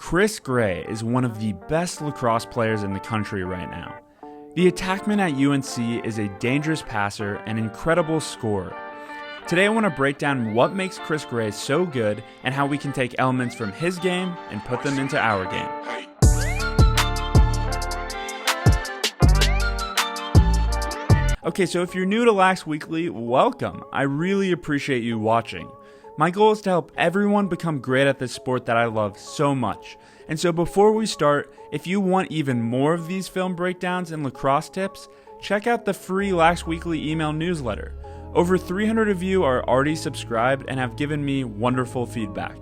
Chris Gray is one of the best lacrosse players in the country right now. The attackman at UNC is a dangerous passer and incredible scorer. Today I want to break down what makes Chris Gray so good and how we can take elements from his game and put them into our game. Okay, so if you're new to Lax Weekly, welcome. I really appreciate you watching. My goal is to help everyone become great at this sport that I love so much. And so before we start, if you want even more of these film breakdowns and lacrosse tips, check out the free Lax Weekly email newsletter. Over 300 of you are already subscribed and have given me wonderful feedback.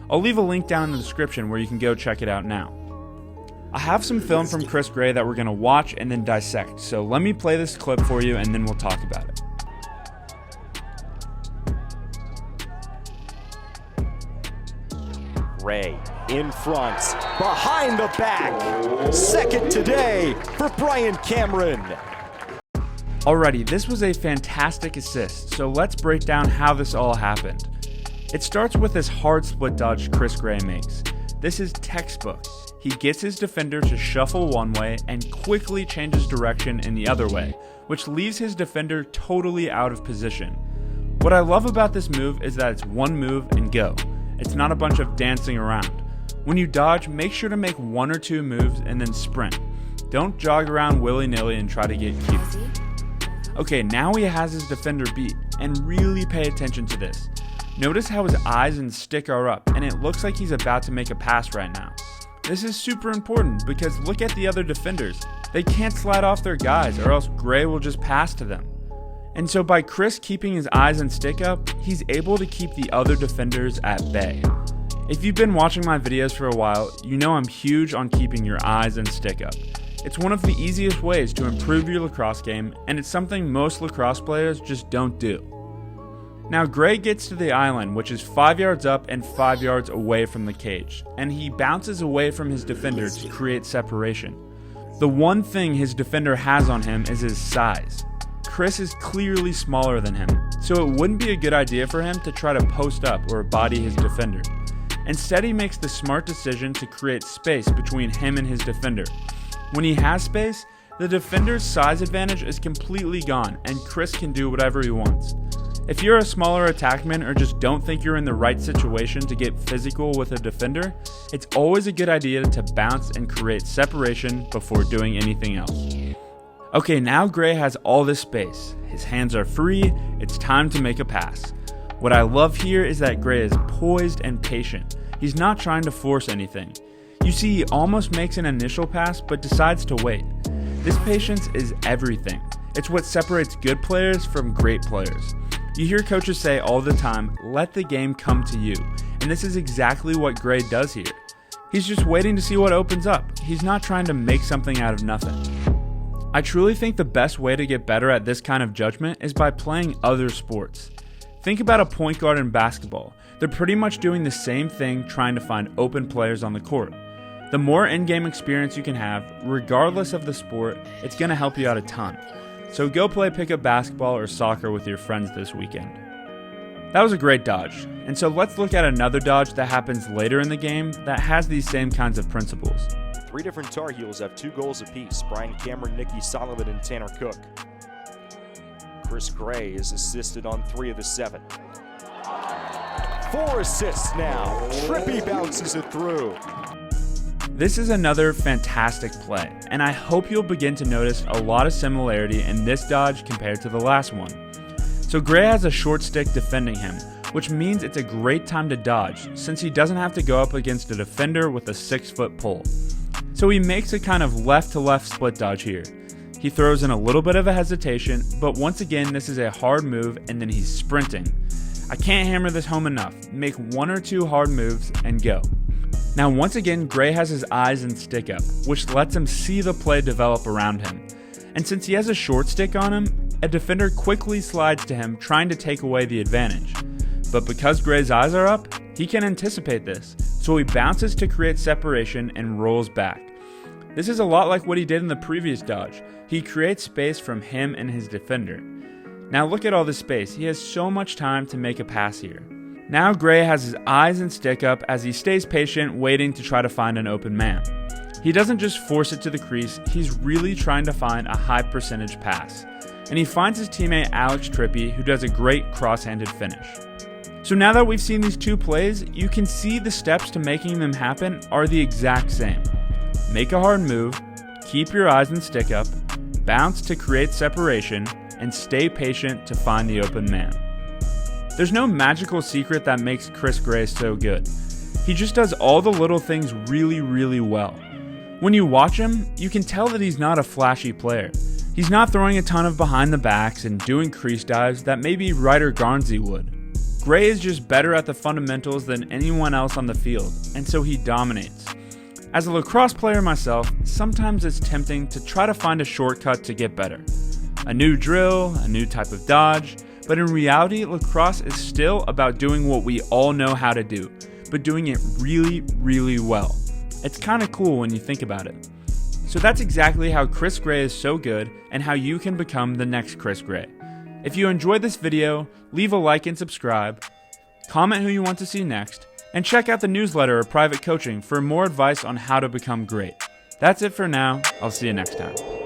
I'll leave a link down in the description where you can go check it out now. I have some film from Chris Gray that we're going to watch and then dissect, so let me play this clip for you and then we'll talk about it. Gray in front, behind the back, second today for Brian Cameron. Alrighty, this was a fantastic assist, so let's break down how this all happened. It starts with this hard split dodge Chris Gray makes. This is textbook. He gets his defender to shuffle one way and quickly changes direction in the other way, which leaves his defender totally out of position. What I love about this move is that it's one move and go. It's not a bunch of dancing around. When you dodge, make sure to make one or two moves and then sprint. Don't jog around willy-nilly and try to get cute. Okay, now he has his defender beat, and really pay attention to this. Notice how his eyes and stick are up, and it looks like he's about to make a pass right now. This is super important because look at the other defenders. They can't slide off their guys or else Gray will just pass to them. And so by Chris keeping his eyes and stick up, he's able to keep the other defenders at bay. If you've been watching my videos for a while, you know I'm huge on keeping your eyes and stick up. It's one of the easiest ways to improve your lacrosse game, and it's something most lacrosse players just don't do. Now Gray gets to the island, which is 5 yards up and 5 yards away from the cage, and he bounces away from his defender to create separation. The one thing his defender has on him is his size. Chris is clearly smaller than him, so it wouldn't be a good idea for him to try to post up or body his defender. Instead, he makes the smart decision to create space between him and his defender. When he has space, the defender's size advantage is completely gone, and Chris can do whatever he wants. If you're a smaller attackman or just don't think you're in the right situation to get physical with a defender, it's always a good idea to bounce and create separation before doing anything else. Okay, now Gray has all this space. His hands are free, it's time to make a pass. What I love here is that Gray is poised and patient. He's not trying to force anything. You see, he almost makes an initial pass but decides to wait. This patience is everything. It's what separates good players from great players. You hear coaches say all the time, let the game come to you, and this is exactly what Gray does here. He's just waiting to see what opens up. He's not trying to make something out of nothing. I truly think the best way to get better at this kind of judgment is by playing other sports. Think about a point guard in basketball. They're pretty much doing the same thing, trying to find open players on the court. The more in-game experience you can have, regardless of the sport, it's going to help you out a ton. So go play pickup basketball or soccer with your friends this weekend. That was a great dodge, and so let's look at another dodge that happens later in the game that has these same kinds of principles. Three different Tar Heels have 2 goals apiece, Brian Cameron, Nicky Solomon, and Tanner Cook. Chris Gray is assisted on 3 of the 7. 4 assists now, Trippy bounces it through. This is another fantastic play, and I hope you'll begin to notice a lot of similarity in this dodge compared to the last one. So Gray has a short stick defending him, which means it's a great time to dodge since he doesn't have to go up against a defender with a 6-foot pole. So he makes a kind of left-to-left split dodge here. He throws in a little bit of a hesitation, but once again this is a hard move and then he's sprinting. I can't hammer this home enough. Make 1 or 2 hard moves and go. Now once again Gray has his eyes and stick up, which lets him see the play develop around him. And since he has a short stick on him, a defender quickly slides to him trying to take away the advantage. But because Gray's eyes are up, he can anticipate this, so he bounces to create separation and rolls back. This is a lot like what he did in the previous dodge. He creates space from him and his defender. Now look at all this space. He has so much time to make a pass here. Now Gray has his eyes in stick up as he stays patient, waiting to try to find an open man. He doesn't just force it to the crease, he's really trying to find a high percentage pass. And he finds his teammate Alex Trippy, who does a great cross-handed finish. So now that we've seen these two plays, you can see the steps to making them happen are the exact same. Make a hard move, keep your eyes in stick up, bounce to create separation, and stay patient to find the open man. There's no magical secret that makes Chris Gray so good. He just does all the little things really, really well. When you watch him, you can tell that he's not a flashy player. He's not throwing a ton of behind the backs and doing crease dives that maybe Ryder Garnsey would. Gray is just better at the fundamentals than anyone else on the field, and so he dominates. As a lacrosse player myself, sometimes it's tempting to try to find a shortcut to get better. A new drill, a new type of dodge, but in reality, lacrosse is still about doing what we all know how to do, but doing it really, really well. It's kind of cool when you think about it. So that's exactly how Chris Gray is so good and how you can become the next Chris Gray. If you enjoyed this video, leave a like and subscribe, comment who you want to see next, and check out the newsletter or private coaching for more advice on how to become great. That's it for now. I'll see you next time.